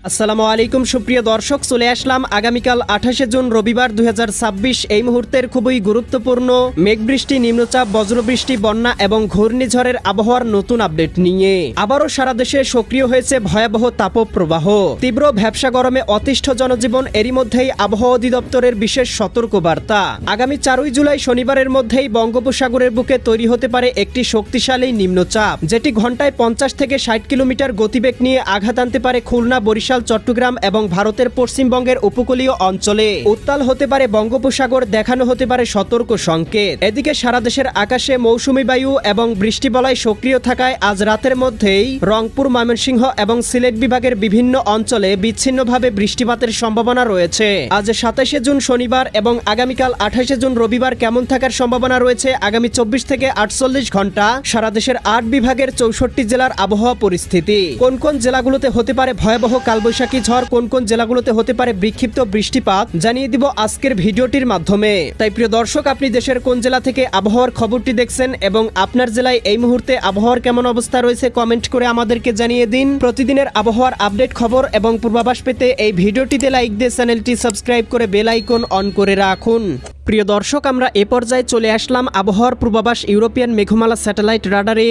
আসসালামু আলাইকুম সুপ্রিয় দর্শক, চলে আসলাম আগামীকাল 28 জুন রবিবার 2026 এই মুহূর্তের খুবই গুরুত্বপূর্ণ মেঘবৃষ্টি, নিম্নচাপ, বজ্রবৃষ্টি, বন্যা এবং ঘূর্ণিঝড়ের আবহাওয়ার নতুন আপডেট নিয়ে আবারও সারা দেশে সক্রিয় হয়েছে ভয়াবহ তাপপ্রবাহ। তীব্র ভ্যাপসা গরমে অতিষ্ঠ জনজীবন, এরই মধ্যেই আবহাওয়া অধিদপ্তরের বিশেষ সতর্কবার্তা। আগামী 4 জুলাই শনিবারের মধ্যেই বঙ্গোপসাগরের বুকে তৈরি হতে পারে একটি শক্তিশালী নিম্নচাপ, যেটি ঘন্টায় 50 থেকে 60 কিলোমিটার গতিবেগ নিয়ে আঘাত আনতে পারে খুলনা, বরিশাল, চট্টগ্রাম এবং ভারতের পশ্চিমবঙ্গের উপকূলীয় অঞ্চলে। উত্তাল হতে পারে বঙ্গোপসাগর, দেখানো হতে পারে সতর্ক সংকেত। এদিকে সারা দেশের আকাশে মৌসুমী বায়ু এবং বৃষ্টিবলয় সক্রিয় থাকায় আজ রাতের মধ্যেই রংপুর, ময়মনসিংহ এবং সিলেট বিভাগের বিভিন্ন অঞ্চলে বিচ্ছিন্নভাবে বৃষ্টিপাতের সম্ভাবনা রয়েছে। আজ 27 জুন শনিবার এবং আগামীকাল 28 জুন রবিবার কেমন থাকার সম্ভাবনা রয়েছে আগামী 24 থেকে 48 ঘন্টা সারা দেশের 8 বিভাগের 64 জেলার আবহাওয়া পরিস্থিতি। কোন কোন জেলাগুলোতে হতে পারে ভয়াবহ কালবৈশাখী ঝড়, কোন কোন জেলাগুলোতে হতে পারে বিক্ষিপ্ত বৃষ্টিপাত জানিয়ে দিব আজকের ভিডিওটির মাধ্যমে। তাই প্রিয় দর্শক, আপনি দেশের কোন জেলা থেকে আবহাওয়ার খবরটি দেখছেন এবং আপনার জেলায় এই মুহূর্তে আবহাওয়ার কেমন অবস্থা রয়েছে কমেন্ট করে আমাদেরকে জানিয়ে দিন। প্রতিদিনের আবহাওয়ার আপডেট খবর এবং পূর্বাভাস পেতে এই ভিডিওটিতে লাইক দিয়ে চ্যানেলটি সাবস্ক্রাইব করে বেল আইকন অন করে রাখুন। প্রিয় দর্শক, আমরা এ পর্যায়ে চলে আসলাম আবহাওয়ার পূর্বাভাস ইউরোপিয়ান মেঘমালা স্যাটেলাইট রাডারে।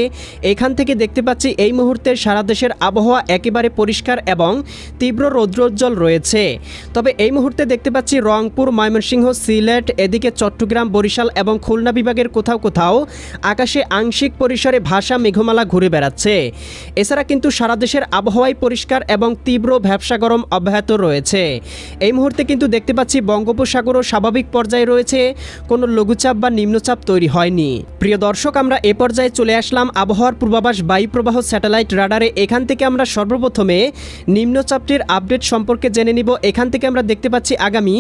এখান থেকে দেখতে পাচ্ছি এই মুহূর্তে সারা দেশের আবহাওয়া একেবারে পরিষ্কার এবং তীব্র রৌদ্রোজ্জ্বল রয়েছে। তবে এই মুহূর্তে দেখতে পাচ্ছি রংপুর, ময়মনসিংহ, সিলেট, এদিকে চট্টগ্রাম, বরিশাল এবং খুলনা বিভাগের কোথাও কোথাও আকাশে আংশিক পরিসরে ভাসা মেঘমালা ঘুরে বেড়াচ্ছে। এছাড়া কিন্তু সারা দেশের আবহাওয়াই পরিষ্কার এবং তীব্র ভ্যাপসা গরম অব্যাহত রয়েছে। এই মুহূর্তে কিন্তু দেখতে পাচ্ছি বঙ্গোপসাগরও স্বাভাবিক পর্যায়ে রয়েছে, কোনো লঘুচাপ বা নিম্নচাপ তৈরি হয়নি। প্রিয় দর্শক, আমরা এ পর্যায়ে চলে আসলাম আবহাওয়ার পূর্বাভাস বায়ুপ্রবাহ স্যাটেলাইট রাডারে। এখান থেকে আমরা সর্বপ্রথমে নিম্নচাপটির আপডেট সম্পর্কে জেনে নিব। এখান থেকে আমরা দেখতে পাচ্ছি আগামী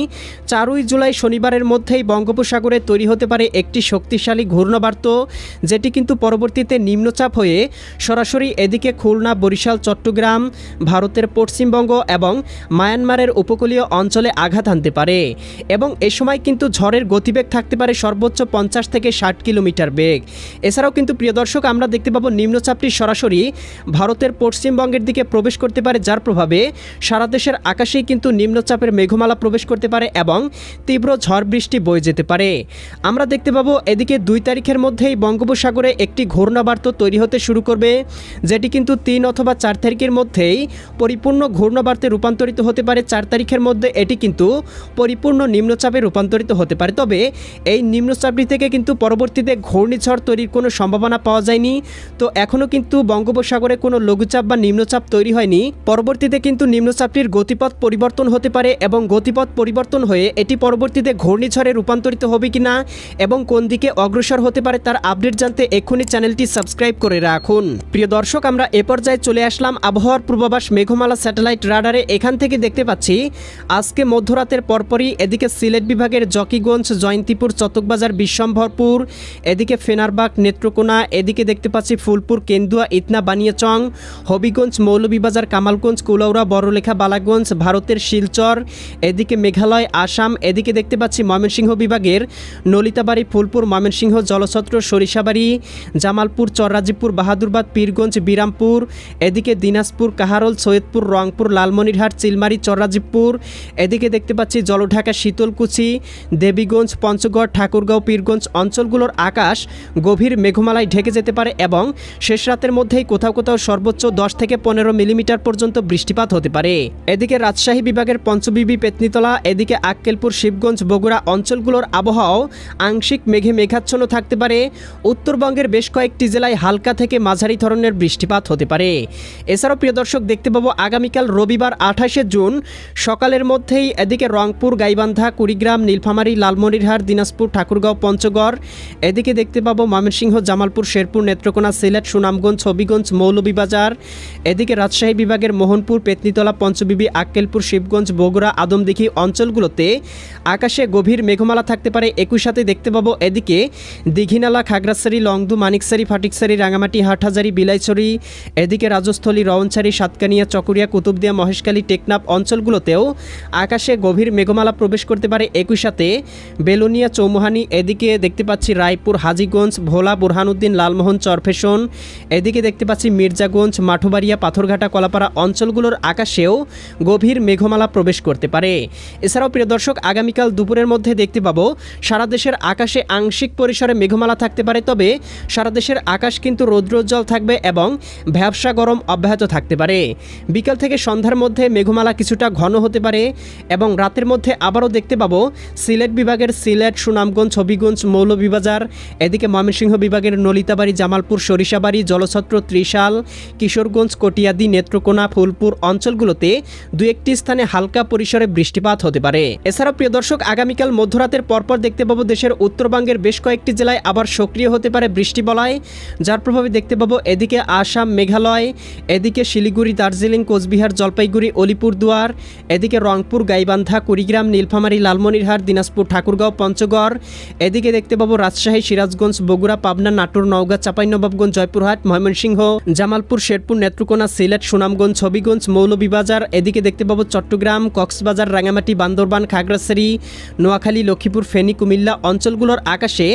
4 জুলাই শনিবারের মধ্যেই বঙ্গোপসাগরে তৈরি হতে পারে একটি শক্তিশালী ঘূর্ণাবর্ত, যেটি কিন্তু পরবর্তীতে নিম্নচাপ হয়ে সরাসরি এদিকে খুলনা, বরিশাল, চট্টগ্রাম, ভারতের পশ্চিমবঙ্গ এবং মায়ানমারের উপকূলীয় অঞ্চলে আঘাত আনতে পারে এবং এ সময় কিন্তু ঝড়ের গতিবেগ থাকতে পারে সর্বোচ্চ 50 থেকে 60 কিলোমিটার বেগ। এছাড়াও কিন্তু প্রিয় দর্শক, আমরা দেখতে পাবো নিম্নচাপটি সরাসরি ভারতের পশ্চিমবঙ্গের দিকে প্রবেশ করতে পারে, যার প্রভাবে সারা দেশের আকাশেই কিন্তু নিম্নচাপের মেঘমালা প্রবেশ করতে পারে এবং তীব্র ঝড় বৃষ্টি বয়ে যেতে পারে। আমরা দেখতে পাবো এদিকে 2 তারিখের মধ্যেই বঙ্গোপসাগরে একটি ঘূর্ণাবর্ত তৈরি হতে শুরু করবে, যেটি কিন্তু 3 অথবা 4 তারিখের মধ্যেই পরিপূর্ণ ঘূর্ণাবর্তে রূপান্তরিত হতে পারে। 4 তারিখের মধ্যে এটি কিন্তু পরিপূর্ণ নিম্নচাপে রূপান্তরিত হতে পারে। তবে এই নিম্নচাপটি থেকে কিন্তু পরবর্তীতে ঘূর্ণিঝড় তৈরির কোনো সম্ভাবনা পাওয়া যায়নি। তো এখনও কিন্তু বঙ্গোপসাগরে কোনো লঘুচাপ বা নিম্নচাপ তৈরি হয়নি। পরবর্তীতে কিন্তু নিম্নচাপটির গতিপথ পরিবর্তন হতে পারে এবং গতিপথ পরিবর্তন হয়ে এটি পরবর্তীতে ঘূর্ণিঝড়ে রূপান্তরিত হবে কিনা এবং কোন দিকে অগ্রসর হতে পারে তার আপডেট জানতে এক্ষুনি চ্যানেলটি সাবস্ক্রাইব করে রাখুন। প্রিয় দর্শক, আমরা এ পর্যায়ে চলে আসলাম আবহাওয়ার পূর্বাভাস মেঘমালা স্যাটেলাইট রাডারে। এখান থেকে দেখতে পাচ্ছি আজকে মধ্যরাতের পরপরই এদিকে সিলেট বিভাগের জকিগঞ্জ, জয়ন্তীপুর, চতকবাজার, বিশ্বম্ভরপুর, এদিকে ফেনারবাগ, নেত্রকোনা, এদিকে দেখতে পাচ্ছি ফুলপুর, কেন্দুয়া, ইতনা, বানিয়াচং, হবিগঞ্জ, মৌলভীবাজার, কামালগঞ্জ, কুলাউড়া, বড়লেখা, বালাগঞ্জ, ভারতের শিলচর, এদিকে মেঘালয়, আসাম, এদিকে দেখতে পাচ্ছি ময়মনসিংহ বিভাগের নলিতাবাড়ি, ফুলপুর, ময়মনসিংহ, জলছত্র, সরিষাবাড়ি, জামালপুর, চররাজীবপুর, বাহাদুরবাদ, পীরগঞ্জ, বিরামপুর, এদিকে দিনাজপুর, কাহারোল, সৈয়দপুর, রংপুর, লালমনিরহাট, চিলমারি, চররাজীবপুর, এদিকে দেখতে পাচ্ছি জলঢাকা, শীতলকুচি, দেবীগঞ্জ, পঞ্চগড়, ঠাকুরগাঁও, পীরগঞ্জ অঞ্চলগুলোর আকাশ গভীর মেঘমালায় ঢেকে যেতে পারে এবং শেষ রাতের মধ্যেই কোথাও কোথাও সর্বোচ্চ 10 থেকে 15 মিলিমিটার পর্যন্ত বৃষ্টিপাত হতে পারে। এদিকে রাজশাহী বিভাগের পঞ্চবিবি, পেতনিতলা, এদিকে আক্কেলপুর, শিবগঞ্জ, বগুড়া অঞ্চলগুলোর আবহাওয়াও আংশিক মেঘে মেঘাচ্ছন্ন থাকতে পারে। উত্তরবঙ্গের বেশ কয়েকটি জেলায় হালকা থেকে মাঝারি ধরনের বৃষ্টিপাত হতে পারে। এছাড়াও প্রিয় দর্শক, দেখতে পাবো আগামীকাল রবিবার 28 জুন সকালের মধ্যেই এদিকে রংপুর, গাইবান্ধা, কুড়িগ্রাম, নীলফামারী, লালমনিরহাট, দিনাজপুর, ঠাকুরগাঁও, পঞ্চগড়, এদিকে দেখতে পাবো ময়মনসিংহ, জামালপুর, শেরপুর, নেত্রকোনা, সিলেট, সুনামগঞ্জ, হবিগঞ্জ, মৌলভীবাজার, এদিকে রাজশাহী বিভাগের মোহনপুর, পেতনিতলা, পঞ্চবিবি, আক্কেলপুর, শিবগঞ্জ, বগুড়া, আদমদিঘি অঞ্চলগুলোতে আকাশে গভীর মেঘমালা থাকতে পারে। একই সাথে দেখতে পাবো এদিকে দীঘিনালা, খাগড়াছড়ি, লংদু, মানিকছড়ি, ফটিকছড়ি, রাঙামাটি, হাটহাজারি, বিলাইছড়ি, এদিকে রাজস্থলী, রওনছড়ি, সাতকানিয়া, চকরিয়া, কুতুবদিয়া, মহেশখালী, টেকনাফ অঞ্চলগুলোতেও আকাশে গভীর মেঘমালা প্রবেশ করতে পারে। একই সাথে বেলোনিয়া চৌমুহানি, এদিকে দেখতে পাচ্ছি রায়পুর, হাজীগঞ্জ, ভোলা, বুরহানুদ্দিন, লালমোহন, চরফেশন, এদিকে দেখতে পাচ্ছি মির্জাগঞ্জ, মাঠবাড়িয়া, পাথরঘাটা, কলাপাড়া অঞ্চলগুলোর আকাশেও গভীর মেঘমালা প্রবেশ করতে পারে। এছাড়াও প্রিয় দর্শক, আগামীকাল দুপুরের মধ্যে দেখতে পাবো সারা দেশের আকাশে আংশিক পরিসরে মেঘমালা থাকতে পারে, তবে সারা দেশের আকাশ কিন্তু রৌদ্রোজ্জ্বল থাকবে এবং ভ্যাবসা গরম অব্যাহত থাকতে পারে। বিকাল থেকে সন্ধ্যার মধ্যে মেঘমালা কিছুটা ঘন হতে পারে এবং রাতের মধ্যে আবারও দেখতে পাবো সিলেট বিভাগের সিলেট, সুনামগঞ্জ, হবিগঞ্জ, মৌলভীবাজার, এদিকে ময়মনসিংহ বিভাগের নলিতাবাড়ি, জামালপুর, সরিষাবাড়ি, জলছত্র, ত্রিশাল, কিশোরগঞ্জ, কটিয়াদি, নেত্রকোনা, ফুলপুর অঞ্চলগুলোতে দু একটি স্থানে হালকা পরিসরে বৃষ্টিপাত হতে পারে। এছাড়াও প্রিয় দর্শক, আগামীকাল মধ্যরাতের পরপর দেখতে পাবো দেশের উত্তরবঙ্গের বেশ কয়েকটি জেলায় আবার সক্রিয় হতে পারে বৃষ্টিবলয়, যার প্রভাবে দেখতে পাবো এদিকে আসাম, মেঘালয়, এদিকে শিলিগুড়ি, দার্জিলিং, কোচবিহার, জলপাইগুড়ি, আলিপুরদুয়ার, এদিকে রংপুর, গাইবান্ধা, কুড়িগ্রাম, নীলফামারী, লালমনিরহাট, দিনাজপুর, ঠাকুরগাঁও, পঞ্চগড়, এদিকে দেখতে পাবো রাজশাহী, সিরাজগঞ্জ, বগুড়া, পাবনা, নাটোর, নওগাঁ, চাঁপাইনবাবগঞ্জ, জয়পুরহাট, ময়মনসিংহ, জামালপুর, শেরপুর, নেত্রকোনা, সিলেট, সুনামগঞ্জ, হবিগঞ্জ, মৌলভীবাজার, এদিকে দেখতে পাবো চট্টগ্রাম, কক্সবাজার, রাঙামাটি, বান্দরবান, খাগড়াছড়ি, নোয়াখালী, লক্ষ্মীপুর, ফেনী, কুমিল্লা অঞ্চলগুলোর আকাশে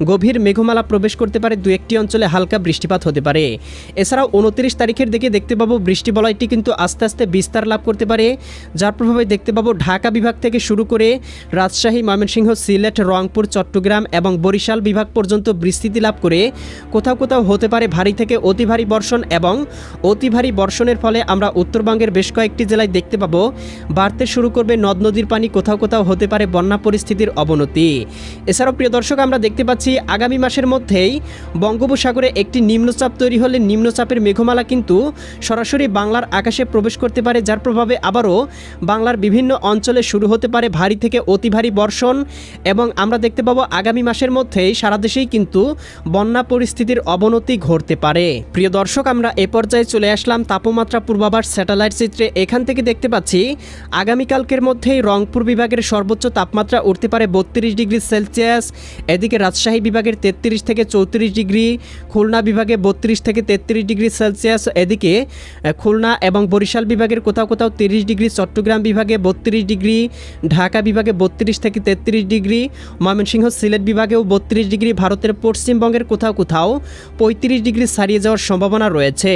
গভীর মেঘমালা প্রবেশ করতে পারে, দু একটি অঞ্চলে হালকা বৃষ্টিপাত হতে পারে। এছাড়াও 29 তারিখের দিকে দেখতে পাবো বৃষ্টিবলয়টি কিন্তু আস্তে আস্তে বিস্তার লাভ করতে পারে, যার প্রভাবে দেখতে পাবো ঢাকা বিভাগ থেকে শুরু করে রাজশাহী, ময়মনসিংহ, সিলেট, রংপুর, চট্টগ্রাম এবং বরিশাল বিভাগ পর্যন্ত বিস্তৃতি লাভ করে কোথাও কোথাও হতে পারে ভারী থেকে অতি ভারী বর্ষণ, এবং অতি ভারী বর্ষণের ফলে আমরা উত্তরবঙ্গের বেশ কয়েকটি জেলায় দেখতে পাবো বাড়তে শুরু করবে নদ নদীর পানি, কোথাও কোথাও হতে পারে বন্যা পরিস্থিতির অবনতি। এছাড়াও প্রিয় দর্শক, আমরা দেখতে পাচ্ছি আগামী মাসের মধ্যেই বঙ্গোপসাগরে একটি নিম্নচাপ তৈরি হলে নিম্নচাপের মেঘমালা কিন্তু সরাসরি বাংলার আকাশে প্রবেশ করতে পারে, যার প্রভাবে আবারও বাংলার বিভিন্ন অঞ্চলে শুরু হতে পারে ভারী থেকে অতি ভারী বর্ষণ, এবং আমরা দেখতে পাবো আগামী মাসের মধ্যেই সারা দেশেই কিন্তু বন্যা পরিস্থিতির অবনতি ঘটতে পারে। প্রিয় দর্শক, আমরা এ পর্যায়ে চলে আসলাম তাপমাত্রা পূর্বাভাস স্যাটেলাইট চিত্রে। এখান থেকে দেখতে পাচ্ছি আগামীকালকের মধ্যেই রংপুর বিভাগের সর্বোচ্চ তাপমাত্রা উঠতে পারে 32 ডিগ্রি সেলসিয়াস, এদিকে রাজশাহী বিভাগের 33 থেকে 34 ডিগ্রি, খুলনা বিভাগে 32 থেকে 33 ডিগ্রি সেলসিয়াস, এদিকে খুলনা এবং বরিশাল বিভাগের কোথাও কোথাও 30 ডিগ্রি, চট্টগ্রাম বিভাগে 32 ডিগ্রি, ঢাকা বিভাগে 32 থেকে 33 ডিগ্রি, ময়মনসিংহ, সিলেট বিভাগেও 32 ডিগ্রি, ভারতের পশ্চিমবঙ্গের কোথাও কোথাও 35 ডিগ্রি ছাড়িয়ে যাওয়ার সম্ভাবনা রয়েছে।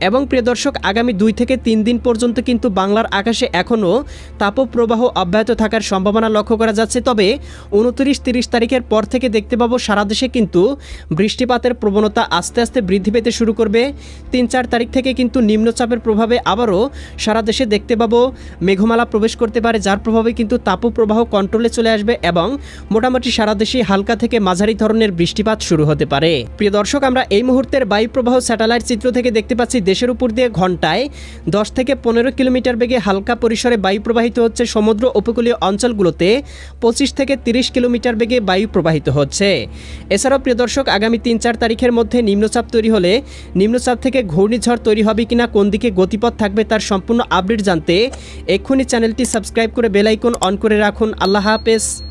এবং প্রিয় দর্শক, আগামী 2 থেকে 3 দিন পর্যন্ত কিন্তু বাংলার আকাশে এখনও তাপপ্রবাহ অব্যাহত থাকার সম্ভাবনা লক্ষ্য করা যাচ্ছে, তবে 29-30 তারিখের পর থেকে দেখতে পাবো সারা দেশে কিন্তু বৃষ্টিপাতের প্রবণতা আস্তে আস্তে বৃদ্ধি পেতে শুরু করবে। 3-4 তারিখ থেকে কিন্তু নিম্নচাপের প্রভাবে আবারও সারা দেশে দেখতে পাবো মেঘমালা প্রবেশ করতে পারে, যার প্রভাবে কিন্তু তাপপ্রবাহ কন্ট্রোলে চলে আসবে এবং মোটামুটি সারা দেশে হালকা থেকে মাঝারি ধরনের বৃষ্টিপাত শুরু হতে পারে। প্রিয় দর্শক, আমরা এই মুহূর্তের বায়ুপ্রবাহ স্যাটেলাইট চিত্র থেকে দেখতে পাচ্ছি দেশের উপর দিয়ে ঘন্টায় 10 থেকে 15 কিলোমিটার বেগে হালকা পরিসরে বায়ু প্রবাহিত হচ্ছে, সমুদ্র উপকূলীয় অঞ্চলগুলোতে 25 থেকে 30 কিলোমিটার বেগে বায়ু প্রবাহিত হচ্ছে। এছাড়াও প্রিয় দর্শক, আগামী 3-4 তারিখের মধ্যে নিম্নচাপ তৈরি হলে নিম্নচাপ থেকে ঘূর্ণিঝড় তৈরি হবে কিনা, কোন দিকে গতিপথ থাকবে তার সম্পূর্ণ আপডেট জানতে এক্ষুনি চ্যানেলটি সাবস্ক্রাইব করে বেল আইকন অন করে রাখুন। আল্লাহ হাফেজ।